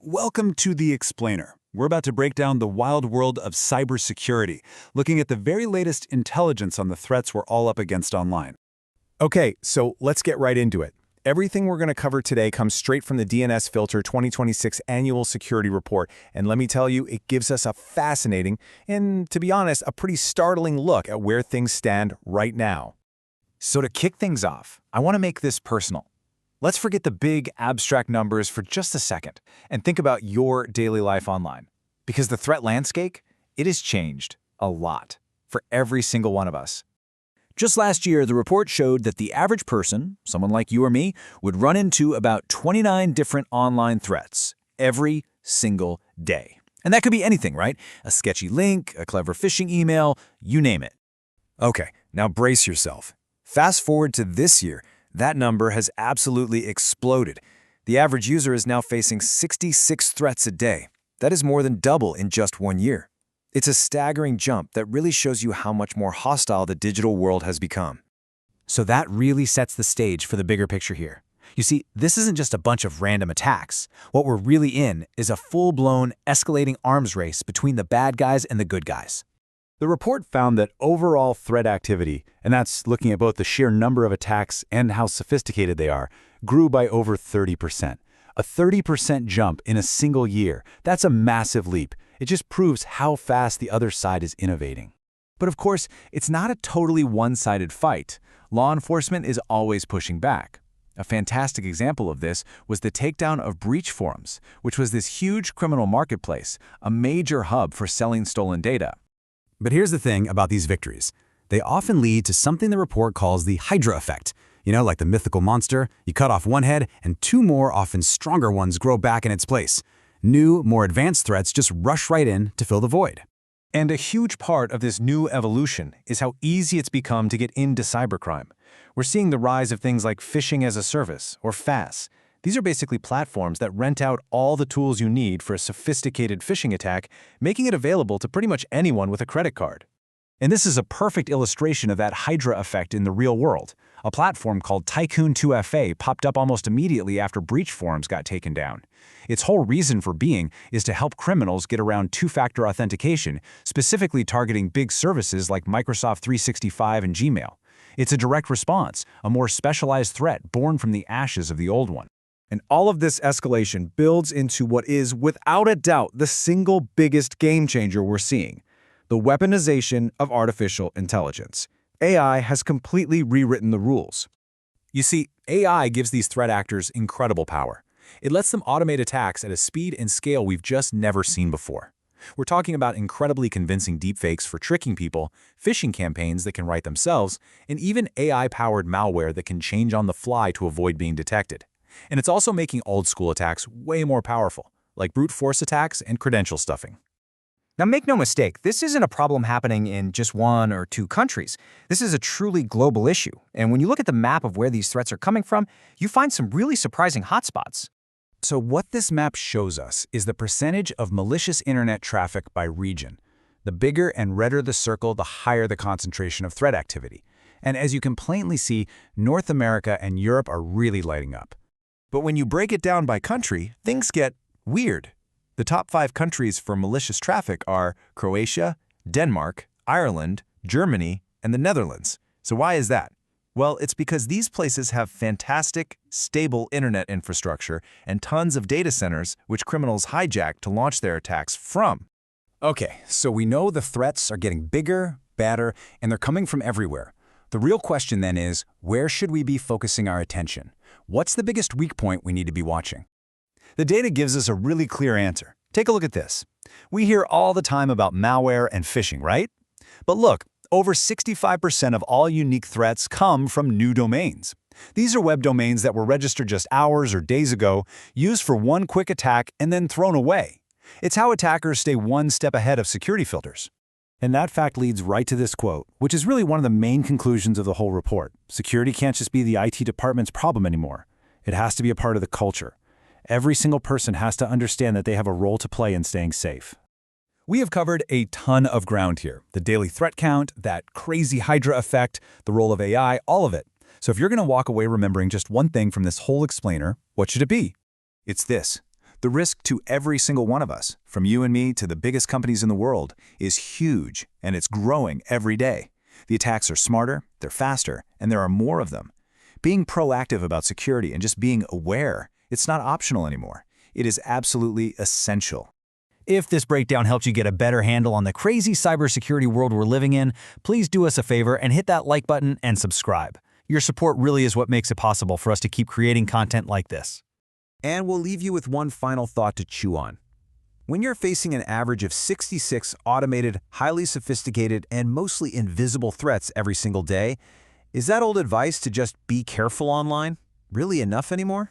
Welcome to The Explainer. We're about to break down the wild world of cybersecurity, looking at the very latest intelligence on the threats we're all up against online. Okay, so let's get right into it. Everything we're going to cover today comes straight from the DNSFilter 2026 Annual Security Report, and let me tell you, it gives us a fascinating and, to be honest, a pretty startling look at where things stand right now. So to kick things off, I want to make this personal. Let's forget the big, abstract numbers for just a second and think about your daily life online. Because the threat landscape, it has changed a lot for every single one of us. Just last year, the report showed that the average person, someone like you or me, would run into about 29 different online threats every single day. And that could be anything, right? A sketchy link, a clever phishing email, you name it. Okay, now brace yourself. Fast forward to this year, that number has absolutely exploded. The average user is now facing 66 threats a day. That is more than double in just 1 year. It's a staggering jump that really shows you how much more hostile the digital world has become. So that really sets the stage for the bigger picture here. You see, this isn't just a bunch of random attacks. What we're really in is a full-blown, escalating arms race between the bad guys and the good guys. The report found that overall threat activity, and that's looking at both the sheer number of attacks and how sophisticated they are, grew by over 30%. A 30% jump in a single year. That's a massive leap. It just proves how fast the other side is innovating. But of course, it's not a totally one-sided fight. Law enforcement is always pushing back. A fantastic example of this was the takedown of breach forums, which was this huge criminal marketplace, a major hub for selling stolen data. But here's the thing about these victories. They often lead to something the report calls the Hydra effect. You know, like the mythical monster, you cut off one head and two more, often stronger ones, grow back in its place. New, more advanced threats just rush right in to fill the void. And a huge part of this new evolution is how easy it's become to get into cybercrime. We're seeing the rise of things like phishing as a service, or FAS. These are basically platforms that rent out all the tools you need for a sophisticated phishing attack, making it available to pretty much anyone with a credit card. And this is a perfect illustration of that Hydra effect in the real world. A platform called Tycoon2FA popped up almost immediately after breach forums got taken down. Its whole reason for being is to help criminals get around two-factor authentication, specifically targeting big services like Microsoft 365 and Gmail. It's a direct response, a more specialized threat born from the ashes of the old one. And all of this escalation builds into what is, without a doubt, the single biggest game changer we're seeing: the weaponization of artificial intelligence. AI has completely rewritten the rules. You see, AI gives these threat actors incredible power. It lets them automate attacks at a speed and scale we've just never seen before. We're talking about incredibly convincing deepfakes for tricking people, phishing campaigns that can write themselves, and even AI-powered malware that can change on the fly to avoid being detected. And it's also making old-school attacks way more powerful, like brute force attacks and credential stuffing. Now, make no mistake, this isn't a problem happening in just one or two countries. This is a truly global issue. And when you look at the map of where these threats are coming from, you find some really surprising hotspots. So what this map shows us is the percentage of malicious internet traffic by region. The bigger and redder the circle, the higher the concentration of threat activity. And as you can plainly see, North America and Europe are really lighting up. But when you break it down by country, things get weird. The top 5 countries for malicious traffic are Croatia, Denmark, Ireland, Germany, and the Netherlands. So why is that? Well, it's because these places have fantastic, stable internet infrastructure and tons of data centers which criminals hijack to launch their attacks from. Okay, so we know the threats are getting bigger, badder, and they're coming from everywhere. The real question then is, where should we be focusing our attention? What's the biggest weak point we need to be watching? The data gives us a really clear answer. Take a look at this. We hear all the time about malware and phishing, right? But look, over 65% of all unique threats come from new domains. These are web domains that were registered just hours or days ago, used for one quick attack, and then thrown away. It's how attackers stay one step ahead of security filters. And that fact leads right to this quote, which is really one of the main conclusions of the whole report. Security can't just be the IT department's problem anymore. It has to be a part of the culture. Every single person has to understand that they have a role to play in staying safe. We have covered a ton of ground here. The daily threat count, that crazy Hydra effect, the role of AI, all of it. So if you're going to walk away remembering just one thing from this whole explainer, what should it be? It's this. The risk to every single one of us, from you and me to the biggest companies in the world, is huge, and it's growing every day. The attacks are smarter, they're faster, and there are more of them. Being proactive about security and just being aware, it's not optional anymore. It is absolutely essential. If this breakdown helped you get a better handle on the crazy cybersecurity world we're living in, please do us a favor and hit that like button and subscribe. Your support really is what makes it possible for us to keep creating content like this. And we'll leave you with one final thought to chew on. When you're facing an average of 66 automated, highly sophisticated, and mostly invisible threats every single day, is that old advice to just be careful online really enough anymore?